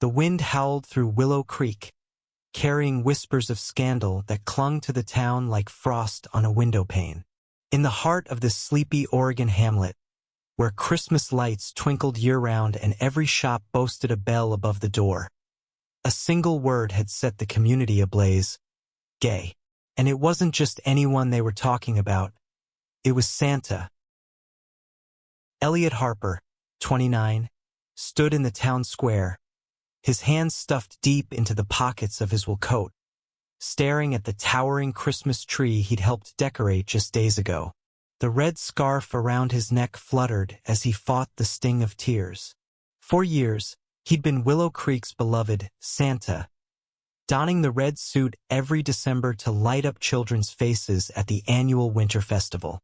The wind howled through Willow Creek, carrying whispers of scandal that clung to the town like frost on a windowpane. In the heart of this sleepy Oregon hamlet, where Christmas lights twinkled year-round and every shop boasted a bell above the door, a single word had set the community ablaze: gay. And it wasn't just anyone they were talking about. It was Santa. Elliot Harper, 29, stood in the town square, his hands stuffed deep into the pockets of his wool coat, staring at the towering Christmas tree he'd helped decorate just days ago. The red scarf around his neck fluttered as he fought the sting of tears. For years, he'd been Willow Creek's beloved Santa, donning the red suit every December to light up children's faces at the annual winter festival.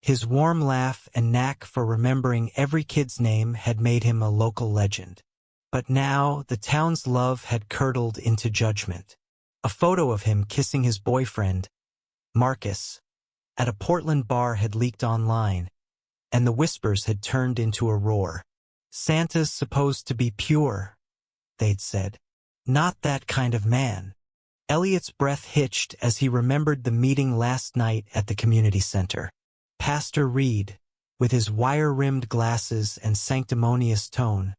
His warm laugh and knack for remembering every kid's name had made him a local legend. But now the town's love had curdled into judgment. A photo of him kissing his boyfriend, Marcus, at a Portland bar had leaked online, and the whispers had turned into a roar. "Santa's supposed to be pure," they'd said. "Not that kind of man." Elliot's breath hitched as he remembered the meeting last night at the community center. Pastor Reed, with his wire-rimmed glasses and sanctimonious tone,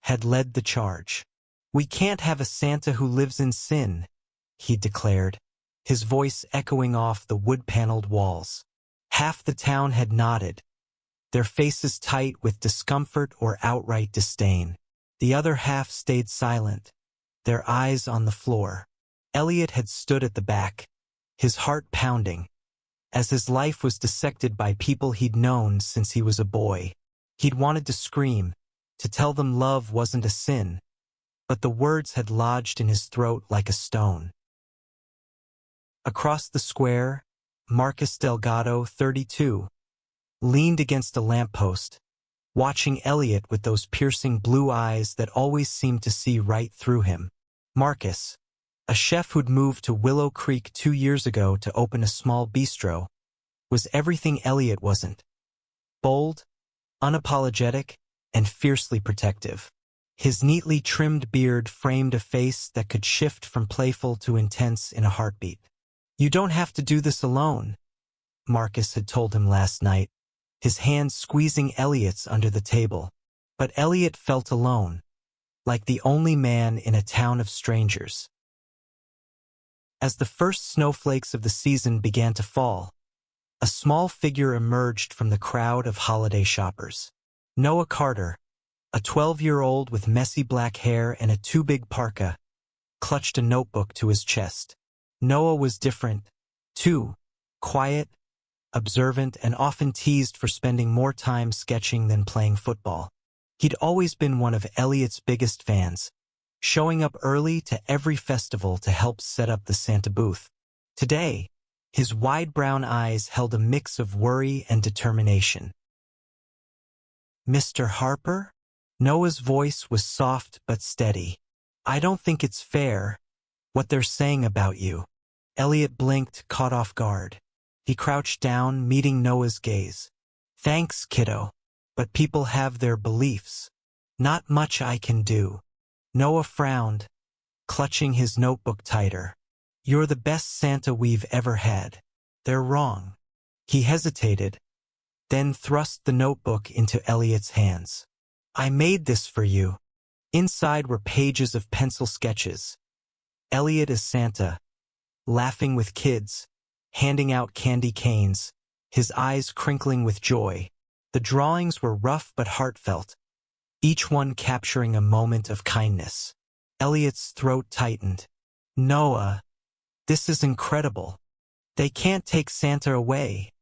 had led the charge. "We can't have a Santa who lives in sin," he declared, his voice echoing off the wood-paneled walls. Half the town had nodded, their faces tight with discomfort or outright disdain. The other half stayed silent, their eyes on the floor. Elliot had stood at the back, his heart pounding, as his life was dissected by people he'd known since he was a boy. He'd wanted to scream, to tell them love wasn't a sin, but the words had lodged in his throat like a stone. Across the square, Marcus Delgado, 32, leaned against a lamppost, watching Elliot with those piercing blue eyes that always seemed to see right through him. Marcus, a chef who'd moved to Willow Creek 2 years ago to open a small bistro, was everything Elliot wasn't. Bold, unapologetic, and fiercely protective. His neatly trimmed beard framed a face that could shift from playful to intense in a heartbeat. "You don't have to do this alone," Marcus had told him last night, his hands squeezing Elliot's under the table. But Elliot felt alone, like the only man in a town of strangers. As the first snowflakes of the season began to fall, a small figure emerged from the crowd of holiday shoppers. Noah Carter, a 12-year-old with messy black hair and a too-big parka, clutched a notebook to his chest. Noah was different, too, quiet, observant, and often teased for spending more time sketching than playing football. He'd always been one of Elliot's biggest fans, showing up early to every festival to help set up the Santa booth. Today, his wide brown eyes held a mix of worry and determination. "Mr. Harper?" Noah's voice was soft but steady. "I don't think it's fair, what they're saying about you." Elliot blinked, caught off guard. He crouched down, meeting Noah's gaze. "Thanks, kiddo, but people have their beliefs. Not much I can do." Noah frowned, clutching his notebook tighter. "You're the best Santa we've ever had." "They're wrong." He hesitated, then thrust the notebook into Elliot's hands. "I made this for you." Inside were pages of pencil sketches. Elliot as Santa, laughing with kids, handing out candy canes, his eyes crinkling with joy. The drawings were rough but heartfelt, each one capturing a moment of kindness. Elliot's throat tightened. "Noah, this is incredible." "They can't take Santa away,"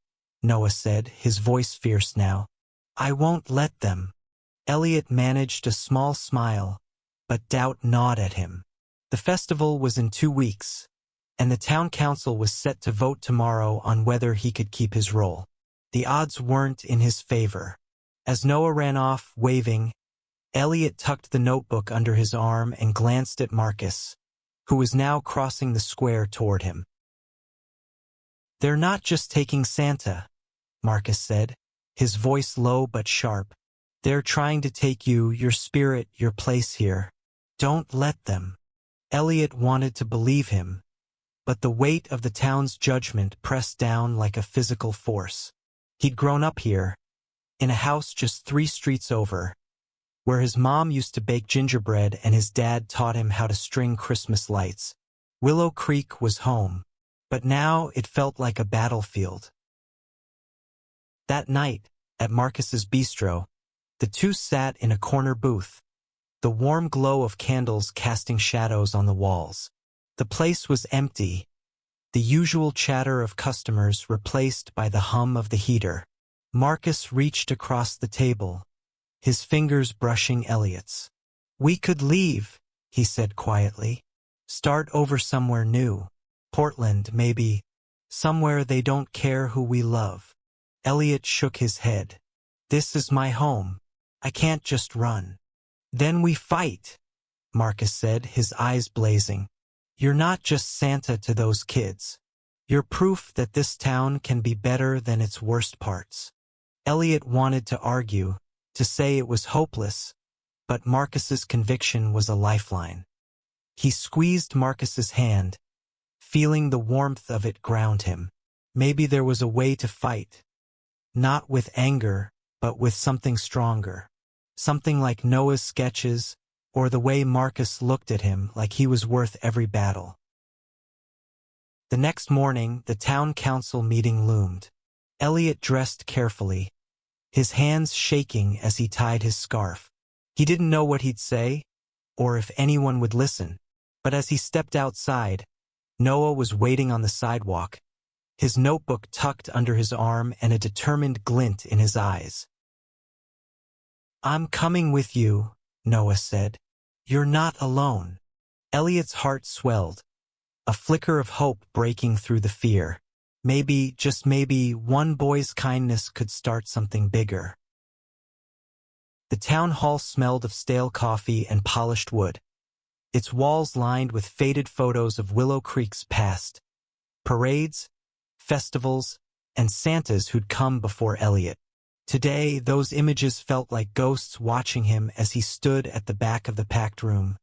Noah said, his voice fierce now. "I won't let them." Elliot managed a small smile, but doubt gnawed at him. The festival was in 2 weeks, and the town council was set to vote tomorrow on whether he could keep his role. The odds weren't in his favor. As Noah ran off, waving, Elliot tucked the notebook under his arm and glanced at Marcus, who was now crossing the square toward him. "They're not just taking Santa," Marcus said, his voice low but sharp. "They're trying to take you, your spirit, your place here." Don't let them. Elliot wanted to believe him, but the weight of the town's judgment pressed down like a physical force. He'd grown up here, in a house just 3 streets over, where his mom used to bake gingerbread and his dad taught him how to string Christmas lights. Willow Creek was home, but now it felt like a battlefield. That night, at Marcus's bistro, the two sat in a corner booth, the warm glow of candles casting shadows on the walls. The place was empty, the usual chatter of customers replaced by the hum of the heater. Marcus reached across the table, his fingers brushing Elliot's. "We could leave," he said quietly. "Start over somewhere new. Portland, maybe. Somewhere they don't care who we love." Elliot shook his head. "This is my home. I can't just run." "Then we fight," Marcus said, his eyes blazing. "You're not just Santa to those kids. You're proof that this town can be better than its worst parts." Elliot wanted to argue, to say it was hopeless, but Marcus's conviction was a lifeline. He squeezed Marcus's hand, feeling the warmth of it ground him. Maybe there was a way to fight. Not with anger, but with something stronger. Something like Noah's sketches, or the way Marcus looked at him like he was worth every battle. The next morning, the town council meeting loomed. Elliot dressed carefully, his hands shaking as he tied his scarf. He didn't know what he'd say, or if anyone would listen, but as he stepped outside, Noah was waiting on the sidewalk, his notebook tucked under his arm and a determined glint in his eyes. "I'm coming with you," Noah said. "You're not alone." Elliot's heart swelled, a flicker of hope breaking through the fear. Maybe, just maybe, one boy's kindness could start something bigger. The town hall smelled of stale coffee and polished wood, its walls lined with faded photos of Willow Creek's past. Parades, festivals, and Santas who'd come before Elliot. Today, those images felt like ghosts watching him as he stood at the back of the packed room,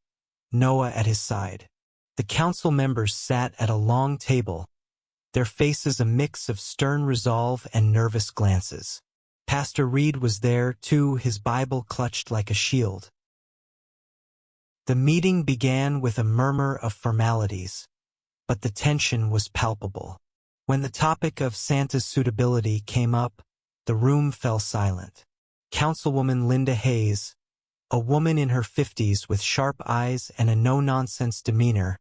Noah at his side. The council members sat at a long table, their faces a mix of stern resolve and nervous glances. Pastor Reed was there, too, his Bible clutched like a shield. The meeting began with a murmur of formalities, but the tension was palpable. When the topic of Santa's suitability came up, the room fell silent. Councilwoman Linda Hayes, a woman in her 50s with sharp eyes and a no-nonsense demeanor,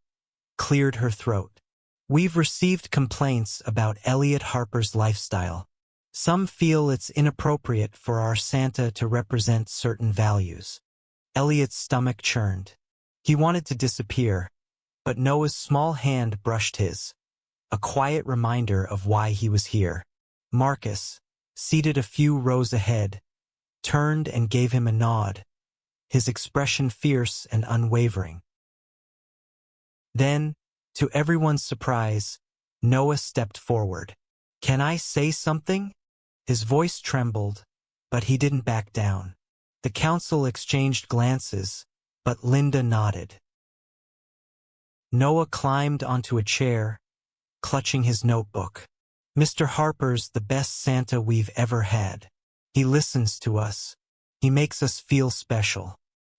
cleared her throat. "We've received complaints about Elliot Harper's lifestyle. Some feel it's inappropriate for our Santa to represent certain values." Elliot's stomach churned. He wanted to disappear, but Noah's small hand brushed his, a quiet reminder of why he was here. Marcus, seated a few rows ahead, turned and gave him a nod, his expression fierce and unwavering. Then, to everyone's surprise, Noah stepped forward. "Can I say something?" His voice trembled, but he didn't back down. The council exchanged glances, but Linda nodded. Noah climbed onto a chair, clutching his notebook. "Mr. Harper's the best Santa we've ever had. He listens to us. He makes us feel special.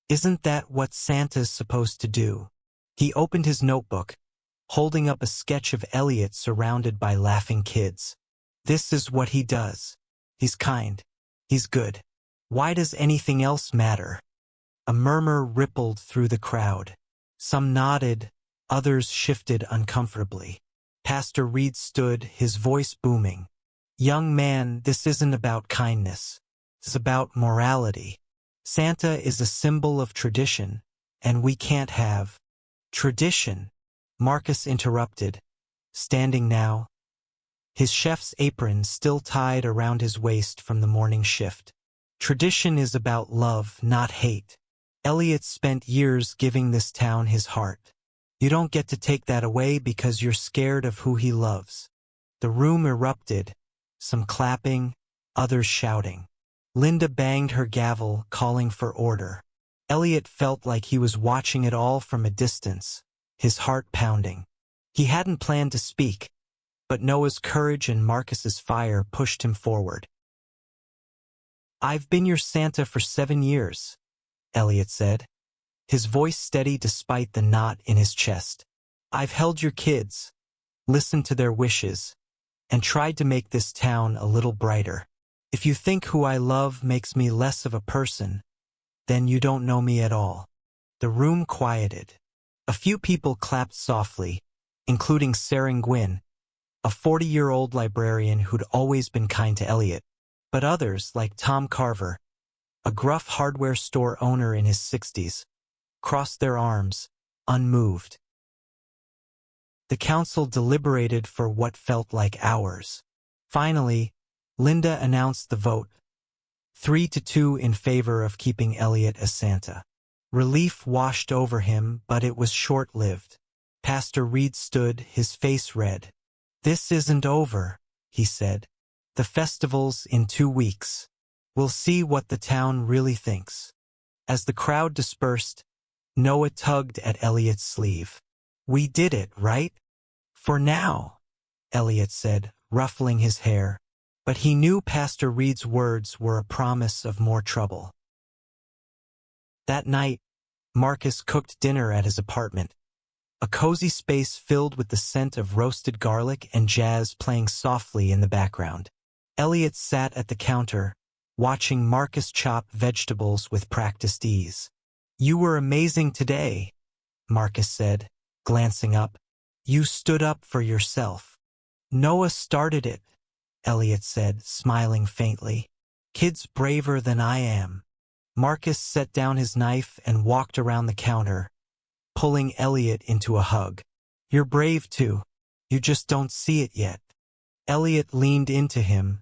Isn't that what Santa's supposed to do?" He opened his notebook, holding up a sketch of Elliot surrounded by laughing kids. "This is what he does. He's kind. He's good. Why does anything else matter?" A murmur rippled through the crowd. Some nodded, others shifted uncomfortably. Pastor Reed stood, his voice booming. "Young man, this isn't about kindness. It's about morality. Santa is a symbol of tradition, and we can't have tradition." Marcus interrupted, standing now, his chef's apron still tied around his waist from the morning shift. "Tradition is about love, not hate. Elliot spent years giving this town his heart. You don't get to take that away because you're scared of who he loves." The room erupted, some clapping, others shouting. Linda banged her gavel, calling for order. Elliot felt like he was watching it all from a distance, his heart pounding. He hadn't planned to speak, but Noah's courage and Marcus's fire pushed him forward. "I've been your Santa for 7 years," Elliot said, his voice steady despite the knot in his chest. "I've held your kids, listened to their wishes, and tried to make this town a little brighter. If you think who I love makes me less of a person, then you don't know me at all." The room quieted. A few people clapped softly, including xoăn, a 40-year-old librarian who'd always been kind to Elliot, but others, like Tom Carver, a gruff hardware store owner in his 60s, crossed their arms, unmoved. The council deliberated for what felt like hours. Finally, Linda announced the vote, 3-2 in favor of keeping Elliot as Santa. Relief washed over him, but it was short-lived. Pastor Reed stood, his face red. "This isn't over," he said. "The festival's in 2 weeks. We'll see what the town really thinks." As the crowd dispersed, Noah tugged at Elliot's sleeve. "We did it, right? For now," Elliot said, ruffling his hair. But he knew Pastor Reed's words were a promise of more trouble. That night, Marcus cooked dinner at his apartment, a cozy space filled with the scent of roasted garlic and jazz playing softly in the background. Elliot sat at the counter, watching Marcus chop vegetables with practiced ease. "You were amazing today," Marcus said, glancing up. "You stood up for yourself." "Noah started it," Elliot said, smiling faintly. "Kid's braver than I am." Marcus set down his knife and walked around the counter, pulling Elliot into a hug. "You're brave too. You just don't see it yet." Elliot leaned into him,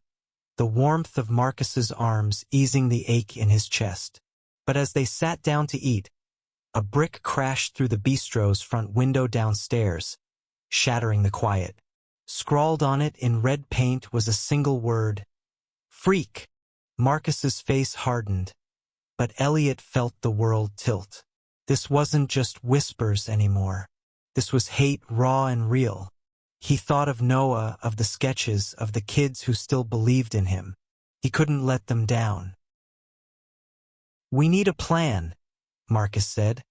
the warmth of Marcus's arms easing the ache in his chest. But as they sat down to eat, a brick crashed through the bistro's front window downstairs, shattering the quiet. Scrawled on it in red paint was a single word: "Freak." Marcus's face hardened, but Elliot felt the world tilt. This wasn't just whispers anymore. This was hate, raw and real. He thought of Noah, of the sketches, of the kids who still believed in him. He couldn't let them down. "We need a plan," Marcus said,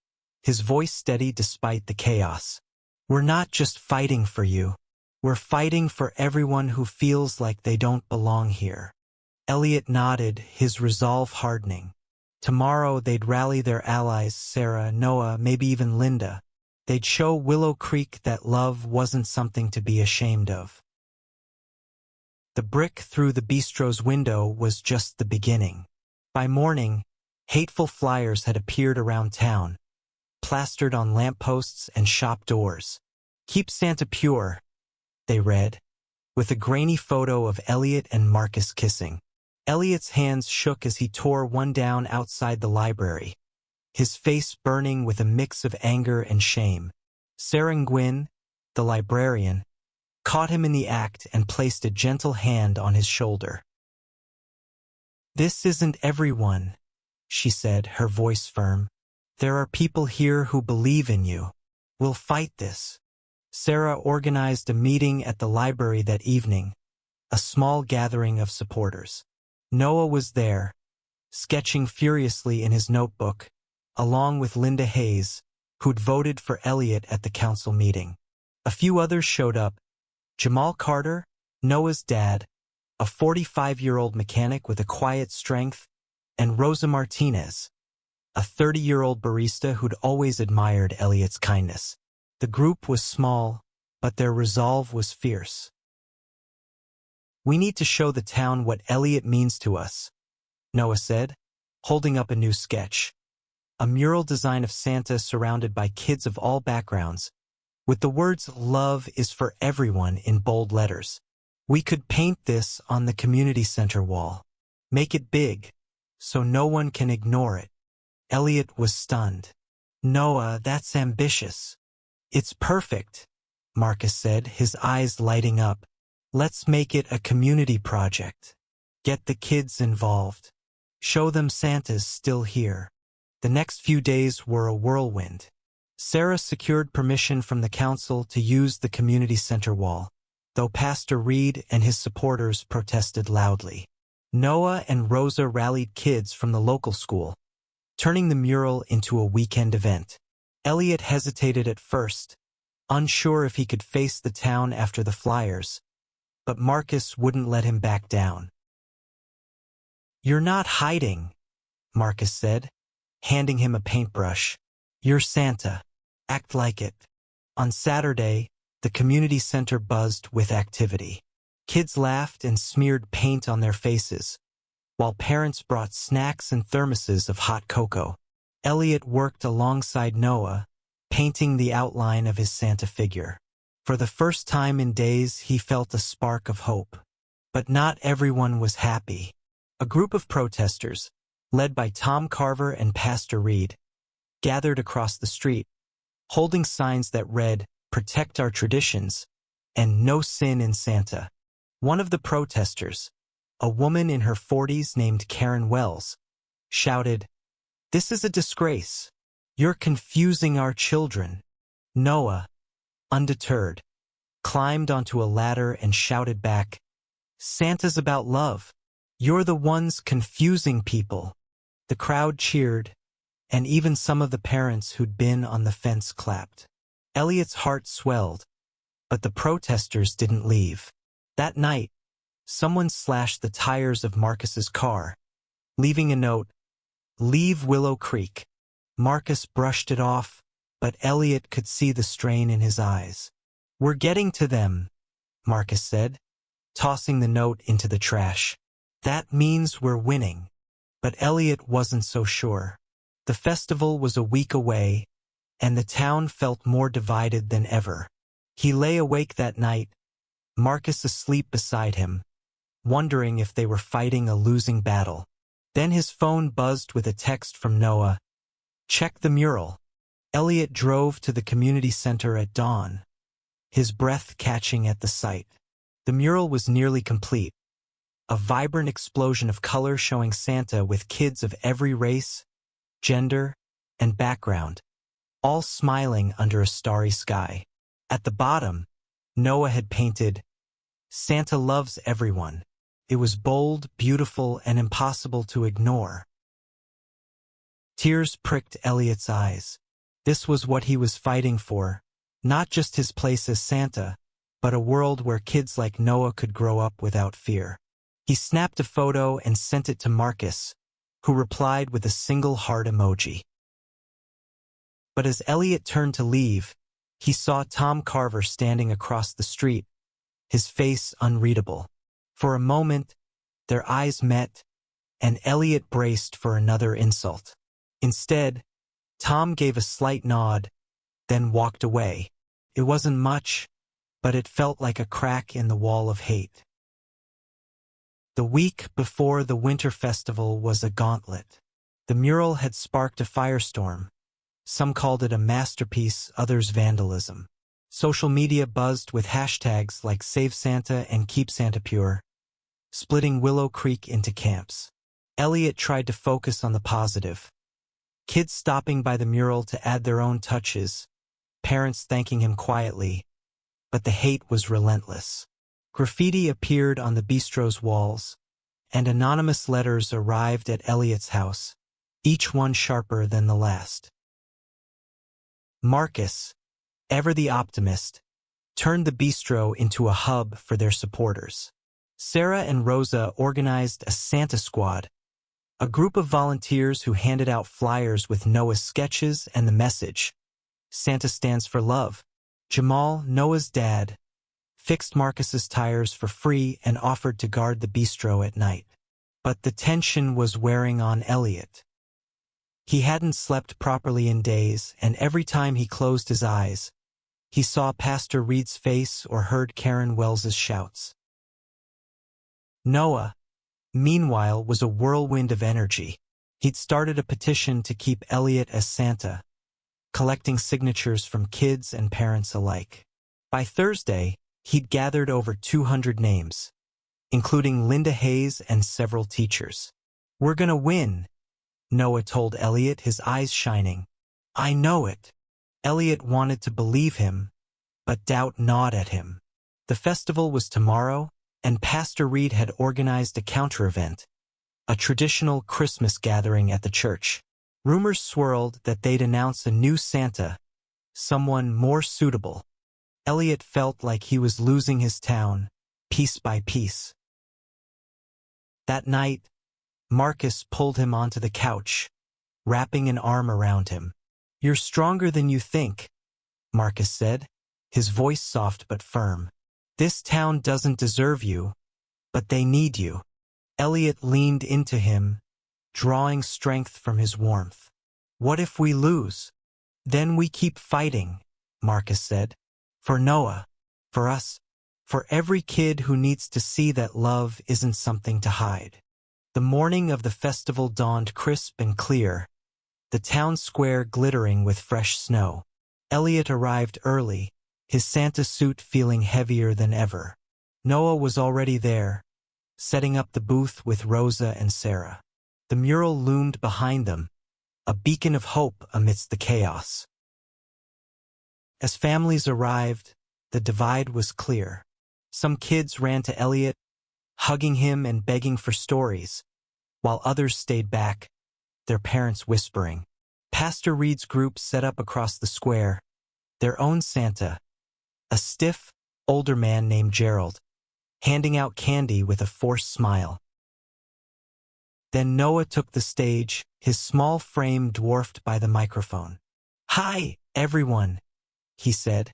his voice steady despite the chaos. "We're not just fighting for you. We're fighting for everyone who feels like they don't belong here." Elliot nodded, his resolve hardening. Tomorrow they'd rally their allies, Sarah, Noah, maybe even Linda. They'd show Willow Creek that love wasn't something to be ashamed of. The brick through the bistro's window was just the beginning. By morning, hateful flyers had appeared around town, plastered on lampposts and shop doors. "Keep Santa pure," they read, with a grainy photo of Elliot and Marcus kissing. Elliot's hands shook as he tore one down outside the library, his face burning with a mix of anger and shame. xoăn, the librarian, caught him in the act and placed a gentle hand on his shoulder. "This isn't everyone," she said, her voice firm. "There are people here who believe in you. We'll fight this." Sarah organized a meeting at the library that evening, a small gathering of supporters. Noah was there, sketching furiously in his notebook, along with Linda Hayes, who'd voted for Elliot at the council meeting. A few others showed up: Jamal Carter, Noah's dad, a 45-year-old mechanic with a quiet strength, and Rosa Martinez, a 30-year-old barista who'd always admired Elliot's kindness. The group was small, but their resolve was fierce. "We need to show the town what Elliot means to us," Noah said, holding up a new sketch. A mural design of Santa surrounded by kids of all backgrounds, with the words "Love is for everyone" in bold letters. "We could paint this on the community center wall. Make it big, so no one can ignore it." Elliot was stunned. "Noah, that's ambitious." "It's perfect," Marcus said, his eyes lighting up. "Let's make it a community project. Get the kids involved. Show them Santa's still here." The next few days were a whirlwind. Sarah secured permission from the council to use the community center wall, though Pastor Reed and his supporters protested loudly. Noah and Rosa rallied kids from the local school, turning the mural into a weekend event. Elliot hesitated at first, unsure if he could face the town after the flyers, but Marcus wouldn't let him back down. "You're not hiding," Marcus said, handing him a paintbrush. "You're Santa. Act like it." On Saturday, the community center buzzed with activity. Kids laughed and smeared paint on their faces, while parents brought snacks and thermoses of hot cocoa. Elliot worked alongside Noah, painting the outline of his Santa figure. For the first time in days, he felt a spark of hope. But not everyone was happy. A group of protesters, led by Tom Carver and Pastor Reed, gathered across the street, holding signs that read, "Protect our traditions," and "No sin in Santa." One of the protesters, a woman in her 40s named Karen Wells, shouted, "This is a disgrace. You're confusing our children." Noah, undeterred, climbed onto a ladder and shouted back, "Santa's about love. You're the ones confusing people." The crowd cheered, and even some of the parents who'd been on the fence clapped. Elliot's heart swelled, but the protesters didn't leave. That night, someone slashed the tires of Marcus's car, leaving a note, "Leave Willow Creek." Marcus brushed it off, but Elliot could see the strain in his eyes. "We're getting to them," Marcus said, tossing the note into the trash. "That means we're winning." But Elliot wasn't so sure. The festival was a week away, and the town felt more divided than ever. He lay awake that night, Marcus asleep beside him, wondering if they were fighting a losing battle. Then his phone buzzed with a text from Noah. "Check the mural." Elliot drove to the community center at dawn, his breath catching at the sight. The mural was nearly complete, a vibrant explosion of color showing Santa with kids of every race, gender, and background, all smiling under a starry sky. At the bottom, Noah had painted, "Santa loves everyone." It was bold, beautiful, and impossible to ignore. Tears pricked Elliot's eyes. This was what he was fighting for, not just his place as Santa, but a world where kids like Noah could grow up without fear. He snapped a photo and sent it to Marcus, who replied with a single heart emoji. But as Elliot turned to leave, he saw Tom Carver standing across the street, his face unreadable. For a moment, their eyes met, and Elliot braced for another insult. Instead, Tom gave a slight nod, then walked away. It wasn't much, but it felt like a crack in the wall of hate. The week before the Winter Festival was a gauntlet. The mural had sparked a firestorm. Some called it a masterpiece, others vandalism. Social media buzzed with hashtags like Save Santa and Keep Santa Pure, splitting Willow Creek into camps. Elliot tried to focus on the positive. Kids stopping by the mural to add their own touches, parents thanking him quietly, but the hate was relentless. Graffiti appeared on the bistro's walls, and anonymous letters arrived at Elliot's house, each one sharper than the last. Marcus, ever the optimist, turned the bistro into a hub for their supporters. Sarah and Rosa organized a Santa Squad, a group of volunteers who handed out flyers with Noah's sketches and the message, "Santa stands for love." Jamal, Noah's dad, fixed Marcus's tires for free and offered to guard the bistro at night. But the tension was wearing on Elliot. He hadn't slept properly in days, and every time he closed his eyes, he saw Pastor Reed's face or heard Karen Wells's shouts. Noah, meanwhile, was a whirlwind of energy. He'd started a petition to keep Elliot as Santa, collecting signatures from kids and parents alike. By Thursday, he'd gathered over 200 names, including Linda Hayes and several teachers. "We're gonna win," Noah told Elliot, his eyes shining. I know it. Elliot wanted to believe him, but doubt gnawed at him. The festival was tomorrow, and Pastor Reed had organized a counter-event, a traditional Christmas gathering at the church. Rumors swirled that they'd announce a new Santa, someone more suitable. Elliot felt like he was losing his town, piece by piece. That night, Marcus pulled him onto the couch, wrapping an arm around him. You're stronger than you think, Marcus said, his voice soft but firm. This town doesn't deserve you, but they need you. Elliot leaned into him, drawing strength from his warmth. What if we lose? Then we keep fighting, Marcus said. For Noah, for us, for every kid who needs to see that love isn't something to hide. The morning of the festival dawned crisp and clear, the town square glittering with fresh snow. Elliot arrived early, his Santa suit feeling heavier than ever. Noah was already there, setting up the booth with Rosa and Sarah. The mural loomed behind them, a beacon of hope amidst the chaos. As families arrived, the divide was clear. Some kids ran to Elliot, hugging him and begging for stories, while others stayed back, their parents whispering. Pastor Reed's group set up across the square, their own Santa, a stiff, older man named Gerald, handing out candy with a forced smile. Then Noah took the stage, his small frame dwarfed by the microphone. Hi, everyone, he said,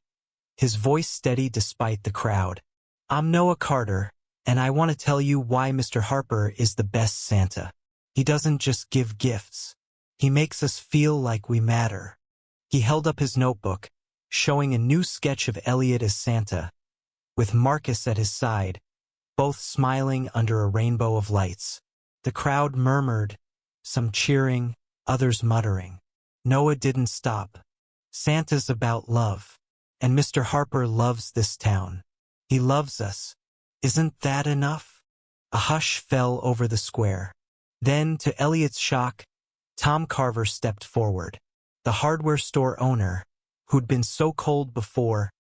his voice steady despite the crowd. I'm Noah Carter, and I want to tell you why Mr. Harper is the best Santa. He doesn't just give gifts. He makes us feel like we matter. He held up his notebook, showing a new sketch of Elliot as Santa, with Marcus at his side, both smiling under a rainbow of lights. The crowd murmured, some cheering, others muttering. Noah didn't stop. Santa's about love, and Mr. Harper loves this town. He loves us. Isn't that enough? A hush fell over the square. Then, to Elliot's shock, Tom Carver stepped forward. The hardware store owner, who'd been so cold before,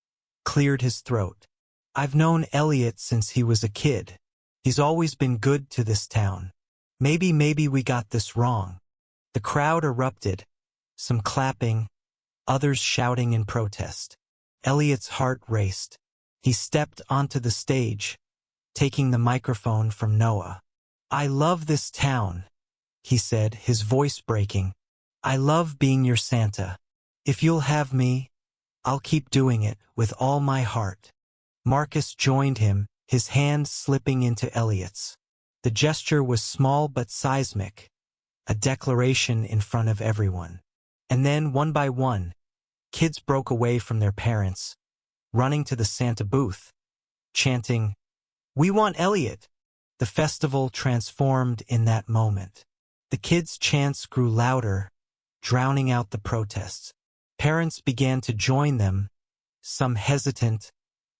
cleared his throat. I've known Elliot since he was a kid. He's always been good to this town. Maybe we got this wrong. The crowd erupted, some clapping, others shouting in protest. Elliot's heart raced. He stepped onto the stage, taking the microphone from Noah. I love this town, he said, his voice breaking. I love being your Santa. If you'll have me, I'll keep doing it with all my heart. Marcus joined him, his hand slipping into Elliot's. The gesture was small but seismic, a declaration in front of everyone. And then, one by one, kids broke away from their parents, running to the Santa booth, chanting, "We want Elliot!" The festival transformed in that moment. The kids' chants grew louder, drowning out the protests. Parents began to join them, some hesitant,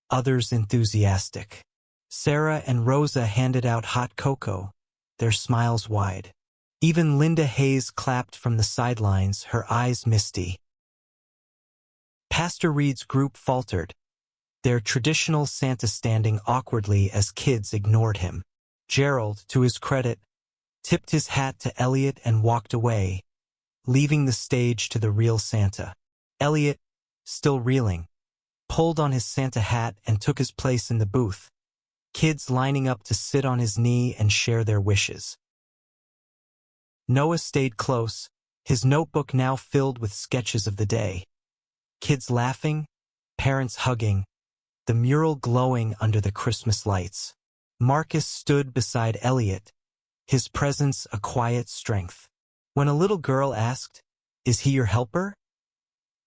others enthusiastic. Sarah and Rosa handed out hot cocoa, their smiles wide. Even Linda Hayes clapped from the sidelines, her eyes misty. Pastor Reed's group faltered, their traditional Santa standing awkwardly as kids ignored him. Gerald, to his credit, tipped his hat to Elliot and walked away, leaving the stage to the real Santa. Elliot, still reeling, pulled on his Santa hat and took his place in the booth, kids lining up to sit on his knee and share their wishes. Noah stayed close, his notebook now filled with sketches of the day. Kids laughing, parents hugging, the mural glowing under the Christmas lights. Marcus stood beside Elliot, his presence a quiet strength. When a little girl asked, "Is he your helper?"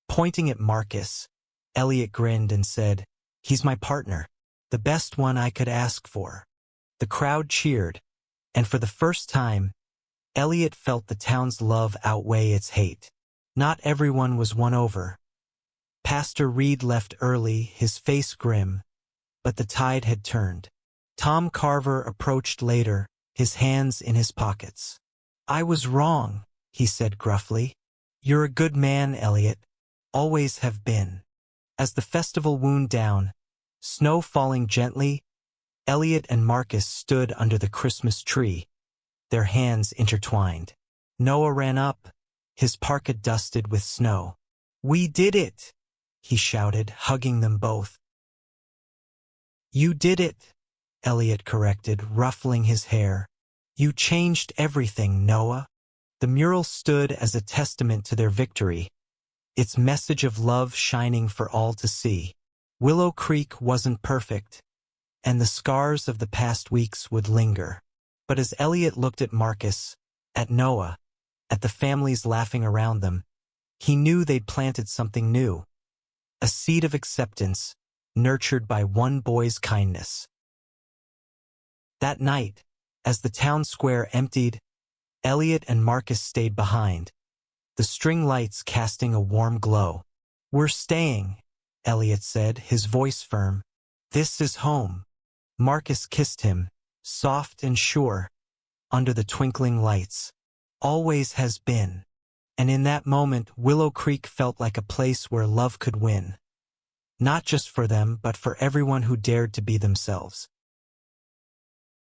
Pointing at Marcus, Elliot grinned and said, "He's my partner, the best one I could ask for." The crowd cheered, and for the first time, Elliot felt the town's love outweigh its hate. Not everyone was won over. Pastor Reed left early, his face grim, but the tide had turned. Tom Carver approached later, his hands in his pockets. "I was wrong," he said gruffly. You're a good man, Elliot. Always have been. As the festival wound down, snow falling gently, Elliot and Marcus stood under the Christmas tree, their hands intertwined. Noah ran up, his parka dusted with snow. We did it, he shouted, hugging them both. You did it, Elliot corrected, ruffling his hair. You changed everything, Noah. The mural stood as a testament to their victory, its message of love shining for all to see. Willow Creek wasn't perfect, and the scars of the past weeks would linger. But as Elliot looked at Marcus, at Noah, at the families laughing around them, he knew they'd planted something new, a seed of acceptance, nurtured by one boy's kindness. That night, as the town square emptied, Elliot and Marcus stayed behind, the string lights casting a warm glow. We're staying, Elliot said, his voice firm. This is home. Marcus kissed him, soft and sure, under the twinkling lights. Always has been. And in that moment, Willow Creek felt like a place where love could win. Not just for them, but for everyone who dared to be themselves.